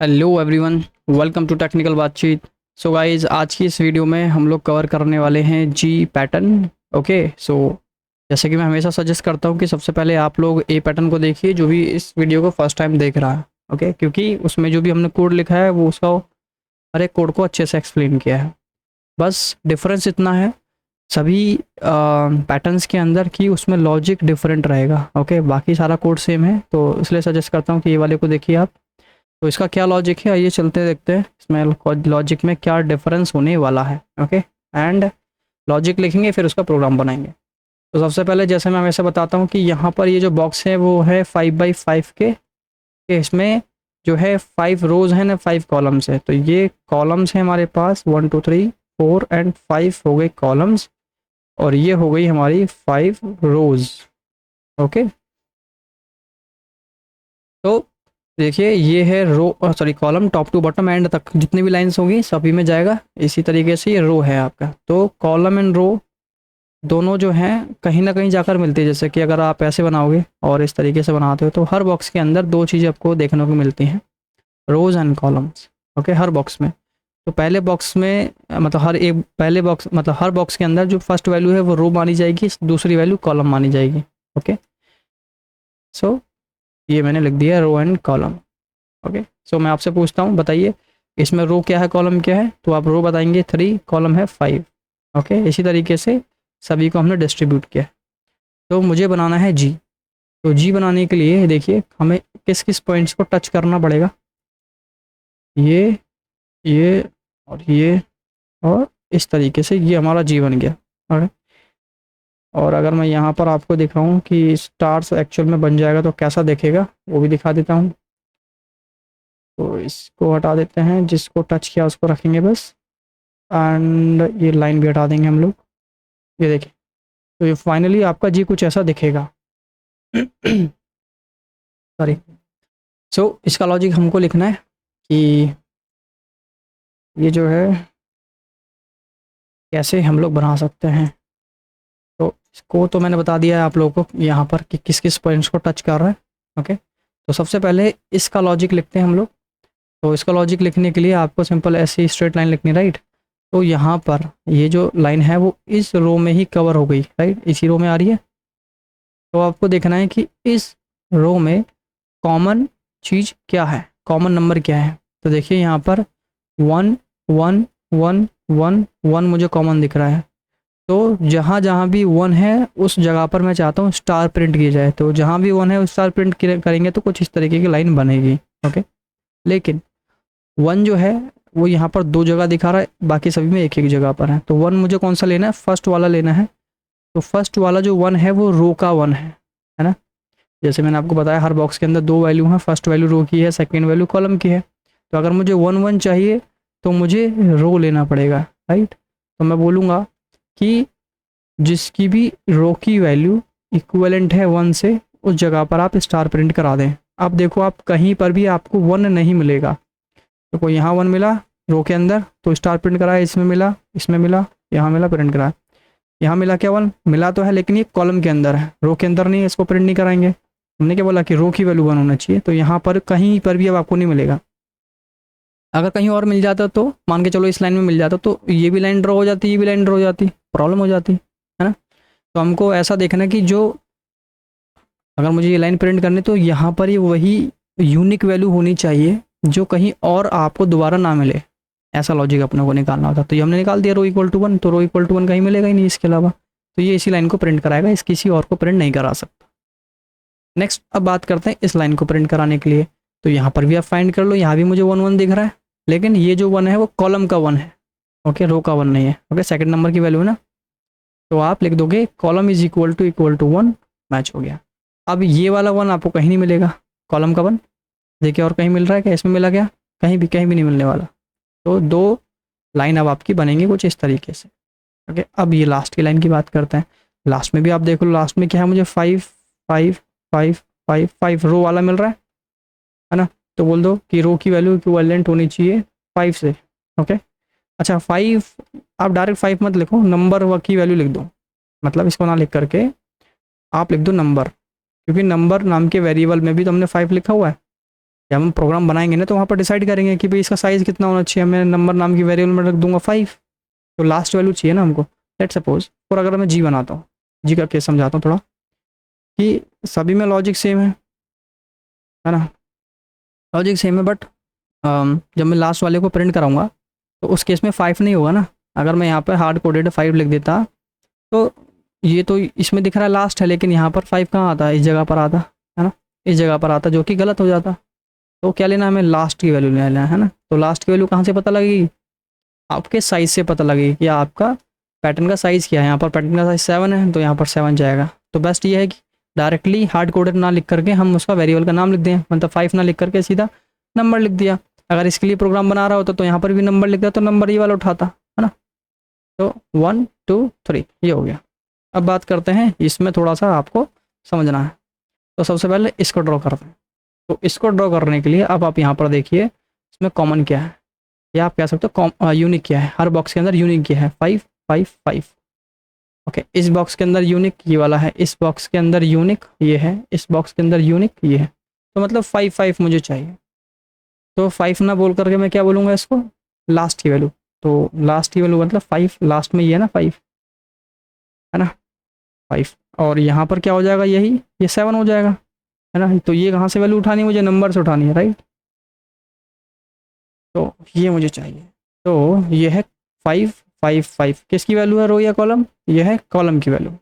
Hello everyone, welcome to technical बातचीत। So guys, आज की इस वीडियो में हम लोग कवर करने वाले हैं जी पैटर्न। ओके, सो जैसे कि मैं हमेशा सजेस्ट करता हूँ कि सबसे पहले आप लोग ए पैटर्न को देखिए, जो भी इस वीडियो को फर्स्ट टाइम देख रहा है। ओके, क्योंकि उसमें जो भी हमने कोड लिखा है वो उसका हर एक कोड को अच्छे से एक्सप्लेन किया है। बस डिफरेंस इतना है सभी पैटर्न्स के अंदर कि उसमें लॉजिक डिफरेंट रहेगा। ओके, बाकी सारा कोड सेम है, तो इसलिए सजेस्ट करता हूँ कि ये वाले को देखिए आप। तो इसका क्या लॉजिक है, आइए चलते देखते हैं इसमें लॉजिक में क्या डिफरेंस होने वाला है। ओके, एंड लॉजिक लिखेंगे फिर उसका प्रोग्राम बनाएंगे। तो सबसे पहले जैसे मैं हमेशा बताता हूँ कि यहाँ पर ये जो बॉक्स है वो है 5x5 के इसमें जो है 5 रोज है ना, 5 कॉलम्स है। तो ये कॉलम्स है हमारे पास 1 2 3 4 एंड 5 हो गए कॉलम्स, और ये हो गई हमारी 5 रोज। ओके, तो देखिए ये है row, sorry column, top to bottom end तक जितनी भी लाइंस होंगी सभी में जाएगा। इसी तरीके से ये रो है आपका। तो कॉलम एंड रो दोनों जो हैं कहीं ना कहीं जाकर मिलती है। जैसे कि अगर आप ऐसे बनाओगे और इस तरीके से बनाते हो तो हर बॉक्स के अंदर दो चीज़ें आपको देखने को मिलती हैं, रोज एंड कॉलम्स। ओके, हर बॉक्स में। तो पहले बॉक्स में मतलब हर एक पहले बॉक्स मतलब हर बॉक्स के अंदर जो फर्स्ट वैल्यू है वो रो मानी जाएगी, दूसरी वैल्यू कॉलम मानी जाएगी। ओके, सो ये मैंने लिख दिया रो एंड कॉलम। ओके, सो मैं आपसे पूछता हूँ, बताइए इसमें रो क्या है कॉलम क्या है। तो आप रो बताएंगे 3, कॉलम है 5। ओके, इसी तरीके से सभी को हमने डिस्ट्रीब्यूट किया। तो मुझे बनाना है जी। तो जी बनाने के लिए देखिए हमें किस किस पॉइंट्स को टच करना पड़ेगा। ये ये और ये, और इस तरीके से ये हमारा जी बन गया। ओके, और अगर मैं यहाँ पर आपको दिखाऊं कि स्टार्स एक्चुअल में बन जाएगा तो कैसा दिखेगा वो भी दिखा देता हूँ। तो इसको हटा देते हैं, जिसको टच किया उसको रखेंगे बस। एंड ये लाइन भी हटा देंगे हम लोग। ये देखिए, तो ये फाइनली आपका जी कुछ ऐसा दिखेगा। सॉरी। सो इसका लॉजिक हमको लिखना है कि ये जो है कैसे हम लोग बना सकते हैं। तो इसको तो मैंने बता दिया है आप लोगों को यहाँ पर कि किस किस पॉइंट्स को टच कर रहा है। ओके, तो सबसे पहले इसका लॉजिक लिखते हैं हम लोग। तो इसका लॉजिक लिखने के लिए आपको सिंपल ऐसी स्ट्रेट लाइन लिखनी, राइट। तो यहाँ पर ये जो लाइन है वो इस रो में ही कवर हो गई, राइट, इसी रो में आ रही है। तो आपको देखना है कि इस रो में कॉमन चीज़ क्या है, कॉमन नंबर क्या है। तो देखिए यहाँ पर 1 1 1 1 1 मुझे कॉमन दिख रहा है। तो जहाँ जहाँ भी 1 है उस जगह पर मैं चाहता हूँ स्टार प्रिंट किया जाए। तो जहाँ भी 1 है उस स्टार प्रिंट करेंगे तो कुछ इस तरीके की लाइन बनेगी। ओके, लेकिन 1 जो है वो यहाँ पर दो जगह दिखा रहा है, बाकी सभी में एक एक जगह पर है। तो 1 मुझे कौन सा लेना है, फर्स्ट वाला लेना है। तो फर्स्ट वाला जो 1 है वो रो का 1 है ना। जैसे मैंने आपको बताया हर बॉक्स के अंदर दो वैल्यू हैं, फर्स्ट वैल्यू रो की है, सेकेंड वैल्यू कॉलम की है। तो अगर मुझे 1 1 चाहिए तो मुझे रो लेना पड़ेगा, राइट। तो मैं बोलूँगा कि जिसकी भी रो की वैल्यू इक्वलेंट है 1 से उस जगह पर आप स्टार प्रिंट करा दें। अब देखो आप कहीं पर भी आपको 1 नहीं मिलेगा। तो कोई यहाँ 1 मिला रो के अंदर तो स्टार प्रिंट कराया, इसमें मिला, इसमें मिला, यहाँ मिला, प्रिंट कराया। यहाँ मिला क्या 1 मिला तो है, लेकिन ये कॉलम के अंदर है, रो के अंदर नहीं है, इसको प्रिंट नहीं कराएंगे। हमने क्या बोला कि रो की वैल्यू 1 होना चाहिए। तो यहाँ पर कहीं पर भी अब आपको नहीं मिलेगा। अगर कहीं और मिल जाता तो मान के चलो इस लाइन में मिल जाता तो ये भी लाइन ड्रॉ हो जाती, ये भी लाइन ड्रॉ हो जाती, प्रॉब्लम हो जाती है ना। तो हमको ऐसा देखना है कि जो अगर मुझे ये लाइन प्रिंट करनी तो यहाँ पर ये वही यूनिक वैल्यू होनी चाहिए जो कहीं और आपको दोबारा ना मिले। ऐसा लॉजिक अपने को निकालना होता। तो ये हमने निकाल दिया रो इक्वल टू 1, तो रो इक्वल टू 1 कहीं मिलेगा ही नहीं इसके अलावा। तो ये इसी लाइन को प्रिंट कराएगा, इस किसी और को प्रिंट नहीं करा सकता। नेक्स्ट अब बात करते हैं इस लाइन को प्रिंट कराने के लिए। तो यहाँ पर भी आप फाइंड कर लो, यहाँ भी मुझे 1 1 दिख रहा है, लेकिन ये जो 1 है वो कॉलम का 1 है। ओके, रो का 1 नहीं है। ओके, सेकंड नंबर की वैल्यू है ना। तो आप लिख दोगे column is equal to 1, match हो गया। अब ये वाला 1 आपको कहीं नहीं मिलेगा, कॉलम का 1। देखिए और कहीं मिल रहा है क्या, इसमें मिला क्या, कहीं भी नहीं मिलने वाला। तो दो लाइन अब आपकी बनेंगी कुछ इस तरीके से। ओके, अब ये लास्ट की लाइन की बात करते हैं। लास्ट में भी आप देख लो, लास्ट में क्या है, मुझे 5 5 5 5 5 रो वाला मिल रहा है ना। तो बोल दो कि रो की वैल्यू इक्विवेलेंट होनी चाहिए 5 से। ओके, अच्छा 5 आप डायरेक्ट 5 मत लिखो, नंबर की वैल्यू लिख दो। मतलब इसको ना लिख करके आप लिख दो नंबर, क्योंकि नंबर नाम के वेरिएबल में भी तो हमने 5 लिखा हुआ है। जब हम प्रोग्राम बनाएंगे ना तो वहाँ पर डिसाइड करेंगे कि भाई इसका साइज़ कितना होना चाहिए, मैं नंबर नाम की वेरिएबल में रख दूंगा 5, तो लास्ट वैल्यू चाहिए ना हमको। लेट सपोज, और अगर मैं जी बनाता हूँ, जी का केस समझाता हूँ थोड़ा, कि सभी में लॉजिक सेम है ना, लॉजिक सेम है, बट जब मैं लास्ट वाले को प्रिंट कराऊंगा तो उस केस में 5 नहीं होगा ना। अगर मैं यहाँ पर हार्ड कोडेड 5 लिख देता तो ये तो इसमें दिख रहा है लास्ट है, लेकिन यहाँ पर 5 कहाँ आता है, इस जगह पर आता है ना, इस जगह पर आता, जो कि गलत हो जाता। तो क्या लेना है हमें, लास्ट की वैल्यू लेना है ना। तो लास्ट की वैल्यू कहाँ से पता लगेगी, आपके साइज़ से पता लगेगी कि आपका पैटर्न का साइज़ क्या है। यहाँ पर पैटर्न का साइज़ 7 है तो यहाँ पर 7 जाएगा। तो बेस्ट ये है कि डायरेक्टली हार्ड कोडेड ना लिख करके हम उसका वेरिएबल का नाम लिख दें, मतलब 5 ना लिख करके सीधा नंबर लिख दिया। अगर इसके लिए प्रोग्राम बना रहा होता तो यहाँ पर भी नंबर लिख दिया, तो नंबर ये वाला उठाता है ना। तो 1 2 3 ये हो गया। अब बात करते हैं, इसमें थोड़ा सा आपको समझना है। तो सबसे पहले इसको ड्रॉ करते हैं। तो इसको ड्रॉ करने के लिए अब आप यहाँ पर देखिए इसमें कॉमन क्या है, या आप कह सकते हो यूनिक क्या है। हर बॉक्स के अंदर यूनिक क्या है, 5 5 5। ओके, इस बॉक्स के अंदर यूनिक ये वाला है, इस बॉक्स के अंदर यूनिक ये है, इस बॉक्स के अंदर यूनिक ये है। तो मतलब 5 5 मुझे चाहिए। तो 5 ना बोल करके मैं क्या बोलूँगा इसको, लास्ट की वैल्यू। तो लास्ट की वैल्यू मतलब 5, लास्ट में ये है ना 5, है ना 5। और यहाँ पर क्या हो जाएगा, यही ये 7 हो जाएगा, है ना। तो ये कहाँ से वैल्यू उठानी है, मुझे नंबर से उठानी है, राइट। तो ये मुझे चाहिए। तो ये है 5 5 5, किसकी वैल्यू है, रो या कॉलम, ये है कॉलम की वैल्यू।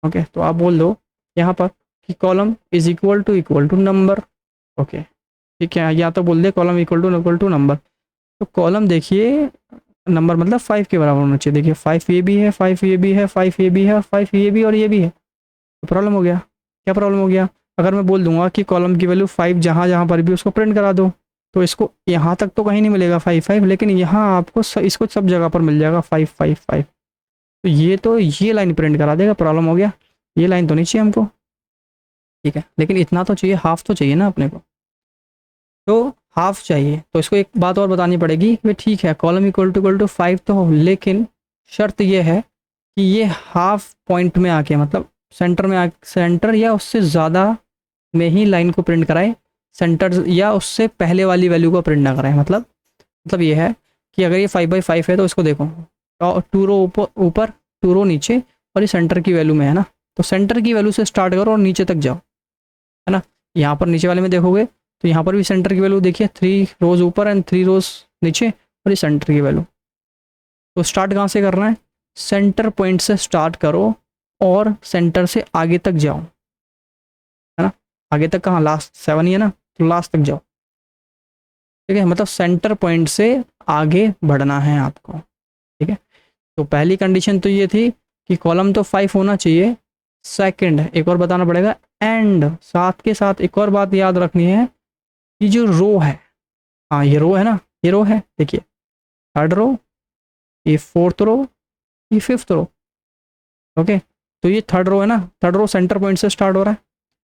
ओके, तो आप बोल दो यहाँ पर कि column is equal to number. Okay ठीक है, या तो बोल दे कॉलम इक्वल टू नंबर। तो कॉलम देखिए, नंबर मतलब 5 के बराबर होना चाहिए। देखिए 5 ये भी है, 5 ये भी है, 5 ये भी है, 5 ये भी और ये भी है। तो प्रॉब्लम हो गया, क्या प्रॉब्लम हो गया, अगर मैं बोल दूंगा कि कॉलम की वैल्यू 5 जहाँ जहाँ पर भी उसको प्रिंट करा दो, तो इसको यहाँ तक तो कहीं नहीं मिलेगा 5 5, लेकिन यहाँ आपको इसको सब जगह पर मिल जाएगा 5 5 5। तो ये लाइन प्रिंट करा देगा। प्रॉब्लम हो गया, ये लाइन तो नहीं चाहिए हमको, ठीक है, लेकिन इतना तो चाहिए, हाफ तो चाहिए ना अपने को। तो हाफ चाहिए, तो इसको एक बात और बतानी पड़ेगी कि ठीक है कॉलम इक्वल टू 5 तो हो, लेकिन शर्त ये है कि ये हाफ पॉइंट में आके, मतलब सेंटर में सेंटर या उससे ज़्यादा में ही लाइन को प्रिंट कराए, सेंटर या उससे पहले वाली वैल्यू को प्रिंट ना कराए। मतलब ये है कि अगर ये 5 बाई 5 है तो इसको देखो, तो 2 रो ऊपर 2 रो नीचे, और ये सेंटर की वैल्यू में है ना। तो सेंटर की वैल्यू से स्टार्ट करो और नीचे तक जाओ, है ना। यहाँ पर नीचे वाले में देखोगे तो यहाँ पर भी सेंटर की वैल्यू देखिए, 3 रोज ऊपर एंड 3 रोज नीचे, और ये सेंटर की वैल्यू। तो स्टार्ट कहाँ से करना है, सेंटर पॉइंट से स्टार्ट करो और सेंटर से आगे तक जाओ, है ना। आगे तक कहाँ, लास्ट 7 ही है ना, तो लास्ट तक जाओ, ठीक है। मतलब सेंटर पॉइंट से आगे बढ़ना है आपको, ठीक है। तो पहली कंडीशन तो ये थी कि कॉलम तो 5 होना चाहिए। सेकंड एक और बताना पड़ेगा, एंड साथ के साथ एक और बात याद रखनी है कि जो रो है, हाँ ये रो है ना, ये रो है, देखिए थर्ड रो, ये फोर्थ रो, ये फिफ्थ रो। ओके, तो ये थर्ड रो है ना, थर्ड रो सेंटर पॉइंट से स्टार्ट हो रहा है।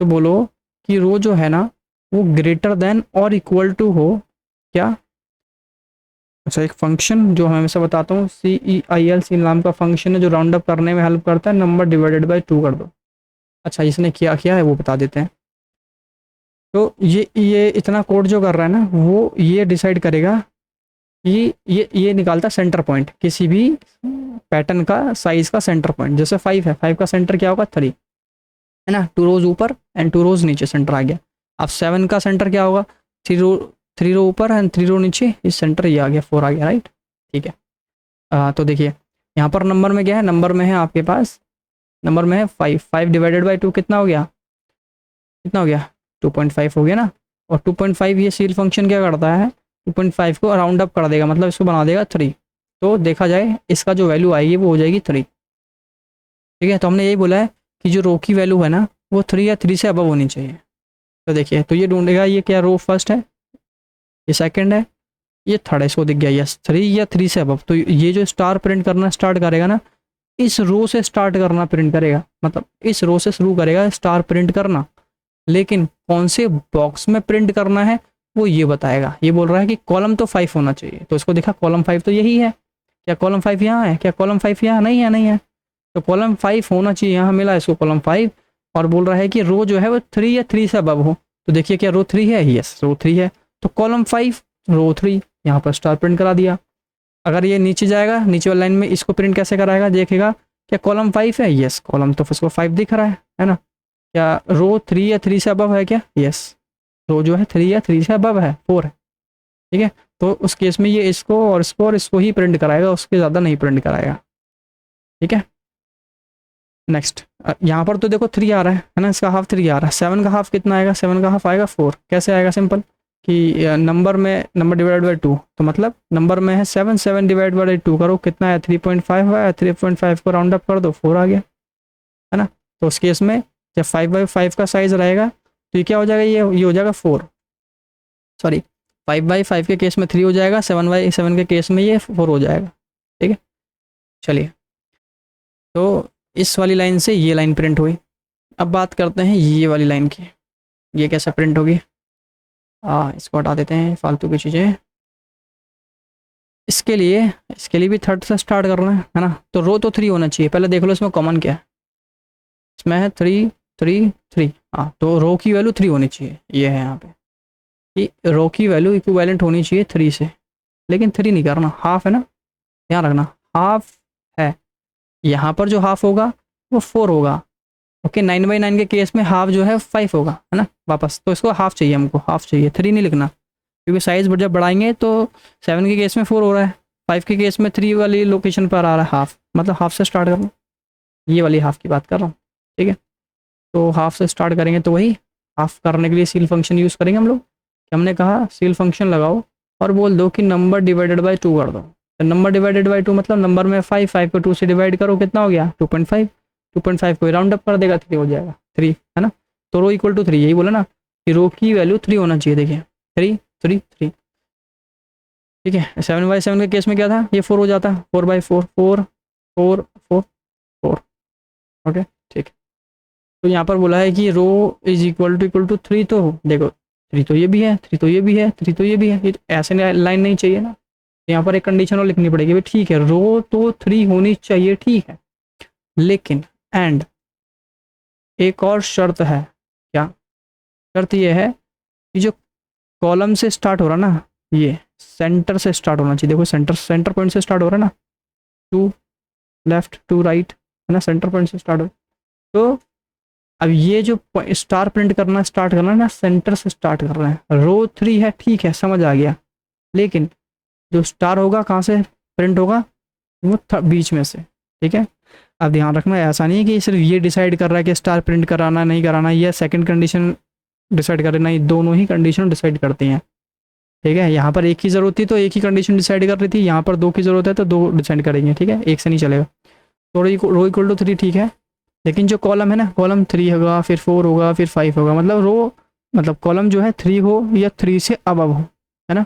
तो बोलो कि रो जो है ना वो ग्रेटर देन और इक्वल टू हो क्या, अच्छा एक फंक्शन जो मैं हमेशा बताता हूँ, CEIL नाम का फंक्शन है जो राउंड अप करने में हेल्प करता है, नंबर डिवाइडेड बाय 2 कर दो। अच्छा इसने क्या किया है वो बता देते हैं। तो ये इतना कोड जो कर रहा है ना, वो ये डिसाइड करेगा कि ये निकालता सेंटर पॉइंट, किसी भी पैटर्न का साइज का सेंटर पॉइंट। जैसे 5 है, 5 का सेंटर क्या होगा, 3, है ना, 2 रोज ऊपर एंड 2 रोज नीचे सेंटर आ गया। अब 7 का सेंटर क्या होगा, 3 रो ऊपर एंड 3 रो नीचे, इस सेंटर ये आ गया, 4 आ गया, राइट, ठीक है। तो देखिए यहाँ पर नंबर में क्या है, नंबर में है आपके पास, नंबर में है 5, 5 डिवाइडेड बाई 2 कितना हो गया, कितना हो गया, 2.5 हो गया ना। और 2.5 ये सील फंक्शन क्या करता है, 2.5 को राउंड अप कर देगा, मतलब इसको बना देगा 3। तो देखा जाए इसका जो वैल्यू आएगी वो हो जाएगी 3, ठीक है। तो हमने यही बोला है कि जो रो की वैल्यू है ना वो 3 या 3 से अबव होनी चाहिए। तो देखिए, तो ये ढूंढेगा, ये क्या रो फर्स्ट है, ये सेकंड है, ये थर्ड है, इसको दिख गया यस 3 या 3 से अबव। तो ये जो स्टार प्रिंट करना स्टार्ट करेगा ना, इस रो से स्टार्ट करना प्रिंट करेगा, मतलब इस रो से शुरू करेगा स्टार प्रिंट करना, लेकिन कौन से बॉक्स में प्रिंट करना है वो ये बताएगा। ये बोल रहा है कि कॉलम तो 5 होना चाहिए, तो इसको देखा कॉलम 5 तो यही है, क्या कॉलम 5 यहाँ है, क्या कॉलम 5 यहाँ नहीं है, नहीं है। तो कॉलम 5 होना चाहिए, यहाँ मिला इसको कॉलम 5, और बोल रहा है कि रो जो है वो 3 या 3 से अबव हो। तो देखिए क्या रो 3 है, यस रो 3 है। तो कॉलम 5 रो 3 यहाँ पर स्टार प्रिंट करा दिया। अगर ये नीचे जाएगा, नीचे वाली लाइन में इसको प्रिंट कैसे कराएगा, देखेगा क्या कॉलम 5 है, यस कॉलम तो उसको 5 दिख रहा है ना। क्या रो 3 या 3 से अबव है क्या, यस रो जो है 3 या 3 से अबव है, 4 है, ठीक है। तो उस केस में ये इसको ही प्रिंट कराएगा, उसके ज़्यादा नहीं प्रिंट कराएगा, ठीक है। नेक्स्ट यहाँ पर तो देखो 3 आ रहा है ना, इसका हाफ 3 आ रहा है। 7 का हाफ कितना आएगा, 7 का हाफ आएगा 4। कैसे आएगा, सिंपल कि नंबर डिवाइड बाई 2, तो मतलब नंबर में है 7, 7 डिवाइड बाई 2 करो कितना है 3.5 है, 3.5 को राउंड अप कर दो 4 आ गया, है ना। तो उस केस में जब 5/5 का साइज रहेगा तो ये क्या हो जाएगा, ये हो जाएगा 4, सॉरी 5/5 के केस में 3 हो जाएगा, 7/7 के केस में ये 4 हो जाएगा, ठीक है। चलिए, तो इस वाली लाइन से ये लाइन प्रिंट हुई। अब बात करते हैं ये वाली लाइन की, ये कैसे प्रिंट होगी। इसको हटा देते हैं फालतू की चीज़ें। इसके लिए भी थर्ड से स्टार्ट करना है ना। तो रो तो 3 होना चाहिए, पहले देख लो इसमें कॉमन क्या है, इसमें है 3 3 3। हाँ, तो रो की वैल्यू 3 होनी चाहिए, ये है यहाँ पे कि रो की वैल्यू इक्विवेलेंट होनी चाहिए 3 से, लेकिन 3 नहीं करना, हाफ है ना, ध्यान रखना हाफ है। यहाँ पर जो हाफ होगा वो 4 होगा, ओके। 9/9 के केस में हाफ जो है 5 होगा, है ना वापस। तो इसको हाफ चाहिए, हमको हाफ चाहिए, 3 नहीं लिखना, क्योंकि साइज जब बढ़ाएंगे तो 7 के केस में 4 हो रहा है, 5 के केस में 3 वाली लोकेशन पर आ रहा है हाफ, मतलब हाफ से स्टार्ट कर लो, ये वाली हाफ की बात कर रहा हूँ, ठीक है। तो हाफ से स्टार्ट करेंगे, तो वही हाफ करने के लिए सील फंक्शन यूज़ करेंगे हम लोग। हमने कहा सील फंक्शन लगाओ और बोल दो कि नंबर डिवाइडेड बाई 2 कर दो। तो नंबर डिवाइडेड बाई 2 मतलब नंबर में 5, 5 को 2 से डिवाइड करो, कितना हो गया 2.5, 2.5 को राउंड अप कर देगा 3 हो जाएगा 3, है ना। तो रो इक्वल टू 3, यही बोला ना कि रो की वैल्यू 3 होना चाहिए, देखिए 3 3 3, ठीक है। 7/7 के केस में क्या था, ये 4 हो जाता, 4/4 4 4 4 4, ओके ठीक। तो यहाँ पर बोला है कि रो इज इक्वल टू 3, तो देखो 3 तो ये भी है, 3 तो ये भी है, 3 तो ये भी है, ये तो ऐसे लाइन नहीं चाहिए ना। यहाँ पर एक कंडीशन और लिखनी पड़ेगी, भाई ठीक है रो तो 3 होनी चाहिए, ठीक है, लेकिन एंड एक और शर्त है। क्या शर्त, ये है कि जो कॉलम से स्टार्ट हो रहा ना, ये सेंटर से स्टार्ट होना चाहिए। देखो सेंटर पॉइंट से स्टार्ट हो रहा है ना, टू लेफ्ट टू राइट, है ना, सेंटर पॉइंट से स्टार्ट हो। तो अब ये जो स्टार प्रिंट करना स्टार्ट करना है ना, सेंटर से स्टार्ट कर रहे हैं। रो 3 है, ठीक है समझ आ गया, लेकिन जो स्टार होगा कहाँ से प्रिंट होगा, वो बीच में से, ठीक है। अब ध्यान रखना, ऐसा नहीं है कि सिर्फ ये डिसाइड कर रहा है कि स्टार प्रिंट कराना नहीं कराना, ये सेकंड कंडीशन डिसाइड करे, नहीं दोनों ही कंडीशन डिसाइड करती हैं, ठीक है। यहाँ पर एक की ज़रूरत थी तो एक ही कंडीशन डिसाइड कर रही थी, यहाँ पर 2 की ज़रूरत है तो 2 डिसाइड करेंगे, ठीक है, एक से नहीं चलेगा। तो रो इक्वल टू 3, ठीक है, लेकिन जो कॉलम है ना, कॉलम 3 होगा, फिर 4 होगा, फिर 5 होगा, मतलब रो मतलब कॉलम जो है 3 हो या 3 से अबव हो, है ना,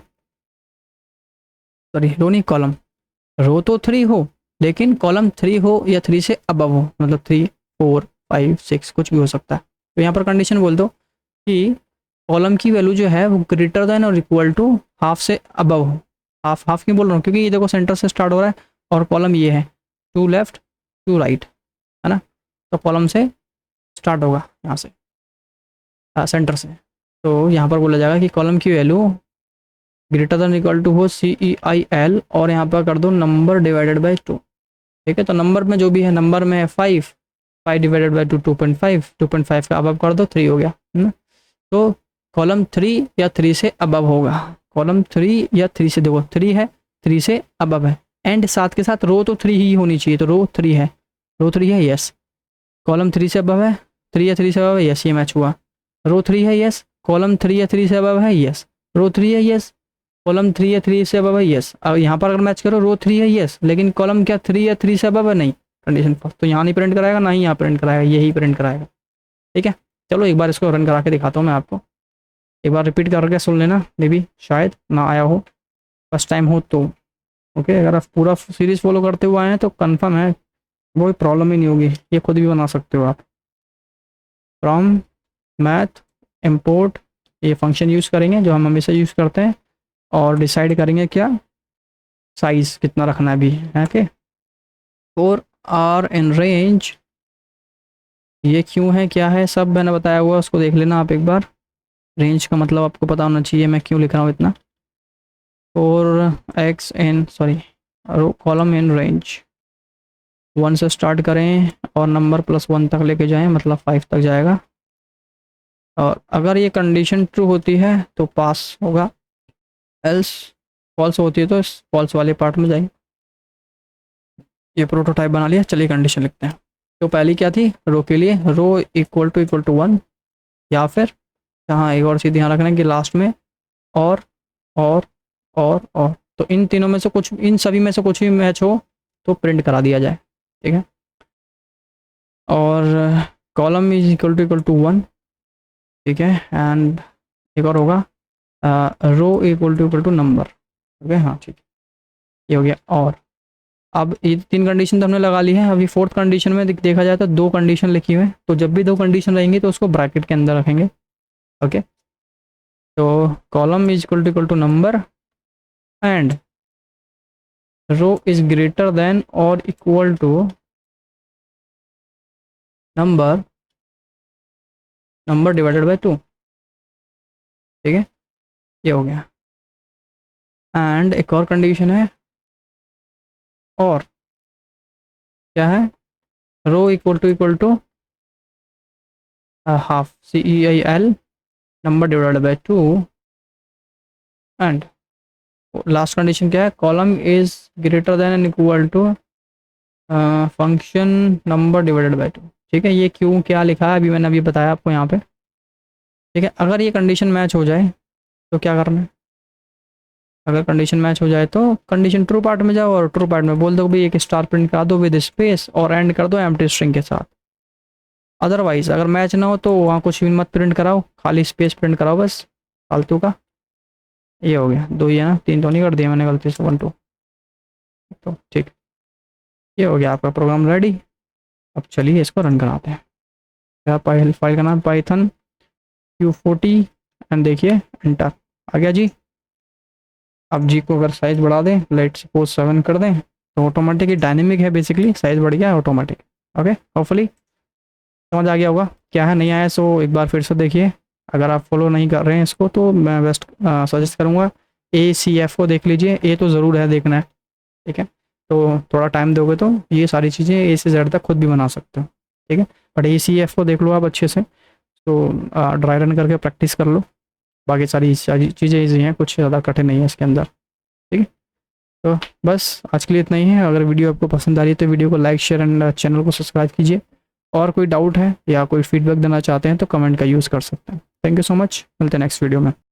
सॉरी रो नहीं कॉलम, रो तो 3 हो लेकिन कॉलम 3 हो या 3 से अबव हो, मतलब 3 4 5 6 कुछ भी हो सकता है। तो यहाँ पर कंडीशन बोल दो कि कॉलम की वैल्यू जो है वो ग्रेटर देन और इक्वल टू हाफ से अबव हो। हाफ हाफ क्यों बोल रहा हूँ, क्योंकि ये देखो सेंटर से स्टार्ट हो रहा है और कॉलम ये है 2 लेफ्ट 2 राइट, है ना। तो कॉलम से स्टार्ट होगा यहाँ से, सेंटर से। तो यहाँ पर बोला जाएगा कि कॉलम की value greater than equal to हो CEIL, और यहाँ पर कर दो नंबर डिवाइडेड बाई 2, ठीक है। तो नंबर में जो भी है, नंबर में है 5, 5 डिवाइडेड बाई 2 2.5, 2.5 का अबव कर दो 3 हो गया, है ना। तो कॉलम 3 या 3 से अबव होगा, कॉलम 3 या 3 से, देखो 3 है 3 से अबव है, एंड साथ के साथ रो तो 3 ही होनी चाहिए, तो रो 3 है, रो 3 है, यस। कॉलम 3 से अबव है, 3 या 3 से अबव है, यस, ये मैच हुआ। रो 3 है, यस। कॉलम 3 या 3 से अबव है, यस। रो 3 है, यस। कॉलम 3 या 3 से अबव है, यस। अब यहाँ पर अगर मैच करो, रो 3 है, यस, लेकिन कॉलम क्या 3 या 3 से अबव है, नहीं, कंडीशन पर, तो यहाँ नहीं प्रिंट कराएगा, ना ही यहाँ प्रिंट कराएगा, यही प्रिंट कराएगा, ठीक है। चलो एक बार इसको रन करा के दिखाता हूँ मैं आपको, एक बार रिपीट करके सुन लेना, मे बी शायद ना आया हो, फर्स्ट टाइम हो तो, ओके। अगर आप पूरा सीरीज फॉलो करते हुए आए हैं तो कंफर्म है कोई प्रॉब्लम ही नहीं होगी, ये खुद भी बना सकते हो आप। फ्रॉम मैथ इम्पोर्ट, ये फंक्शन यूज़ करेंगे जो हम हमेशा यूज़ करते हैं, और डिसाइड करेंगे क्या साइज़ कितना रखना है अभी, ओके। 4 आर इन रेंज, ये क्यों है क्या है सब मैंने बताया हुआ, उसको देख लेना आप एक बार। रेंज का मतलब आपको पता होना चाहिए, मैं क्यों लिख रहा हूँ इतना। 4x in sorry column in range 1 से स्टार्ट करें और नंबर +1 तक लेके जाएं, मतलब 5 तक जाएगा। और अगर ये कंडीशन ट्रू होती है तो पास होगा, एल्स फॉल्स होती है तो इस फॉल्स वाले पार्ट में जाएंगे। ये प्रोटोटाइप बना लिया, चलिए कंडीशन लिखते हैं। तो पहली क्या थी, रो के लिए, रो इक्वल टू 1, या फिर यहाँ एक और चीज़ ध्यान रखना है कि लास्ट में और और और तो इन तीनों में से कुछ, इन सभी में से कुछ भी मैच हो तो प्रिंट करा दिया जाए, ठीक है। और कॉलम इज इक्वल टू 1, ठीक है। एंड एक और होगा रो इक्वल टू नंबर, ओके, हाँ ठीक है, ये हो गया। और अब ये 3 कंडीशन तो हमने लगा ली है। अभी 4th कंडीशन में देखा जाए तो 2 कंडीशन लिखी हुई है, तो जब भी 2 कंडीशन रहेंगी तो उसको ब्रैकेट के अंदर रखेंगे, ओके। तो column is equal to number and row is greater than और equal to number divided by 2, ठीक है, ये हो गया। एंड एक और कंडीशन है, और क्या है, row equal to half CEIL number divided by 2 and last condition क्या है, column is greater than and equal to function number divided by 2, ठीक है। ये क्यों क्या लिखा है अभी मैंने अभी बताया आपको यहाँ पे, ठीक है। अगर ये कंडीशन मैच हो जाए तो क्या करना है, अगर कंडीशन मैच हो जाए तो कंडीशन ट्रू पार्ट में जाओ और ट्रू पार्ट में बोल दो भाई एक स्टार प्रिंट करा दो विद स्पेस और एंड कर दो एम्प्टी स्ट्रिंग के साथ। अदरवाइज अगर मैच ना हो तो वहाँ कुछ भी मत प्रिंट कराओ, खाली स्पेस प्रिंट कराओ बस फालतू का। ये हो गया, 2 ही है ना, 3 तो नहीं कर दिया मैंने गलती से, 1 2, तो ठीक, ये हो गया आपका प्रोग्राम रेडी। अब चलिए इसको रन कराते हैं। क्या फाइल का नाम पाइथन Q40 एंड देखिए एंटर आ गया जी। अब जी को अगर साइज बढ़ा दें, लेट सपोज 7 कर दें, तो ऑटोमेटिक ही डायनेमिक है, बेसिकली साइज बढ़ गया ऑटोमेटिक, ओके। होपफुली समझ आ गया होगा, क्या है नहीं आया सो एक बार फिर से देखिए। अगर आप फॉलो नहीं कर रहे हैं इसको तो मैं बेस्ट सजेस्ट करूँगा ACF को देख लीजिए, ए तो ज़रूर है देखना है, ठीक है। तो थोड़ा टाइम दोगे तो ये सारी चीज़ें A से Z तक खुद भी बना सकते हो, ठीक है। बट ACF को देख लो आप अच्छे से, तो ड्राई रन करके प्रैक्टिस कर लो। बाकी सारी चीज़ें ईजी हैं, कुछ ज़्यादा कठिन नहीं है इसके अंदर, ठीक है। तो बस आज के लिए इतना ही है। अगर वीडियो आपको पसंद आ रही है तो वीडियो को लाइक शेयर एंड चैनल को सब्सक्राइब कीजिए। और कोई डाउट है या कोई फीडबैक देना चाहते हैं तो कमेंट का यूज़ कर सकते हैं। थैंक यू सो मच, मिलते हैं नेक्स्ट वीडियो में।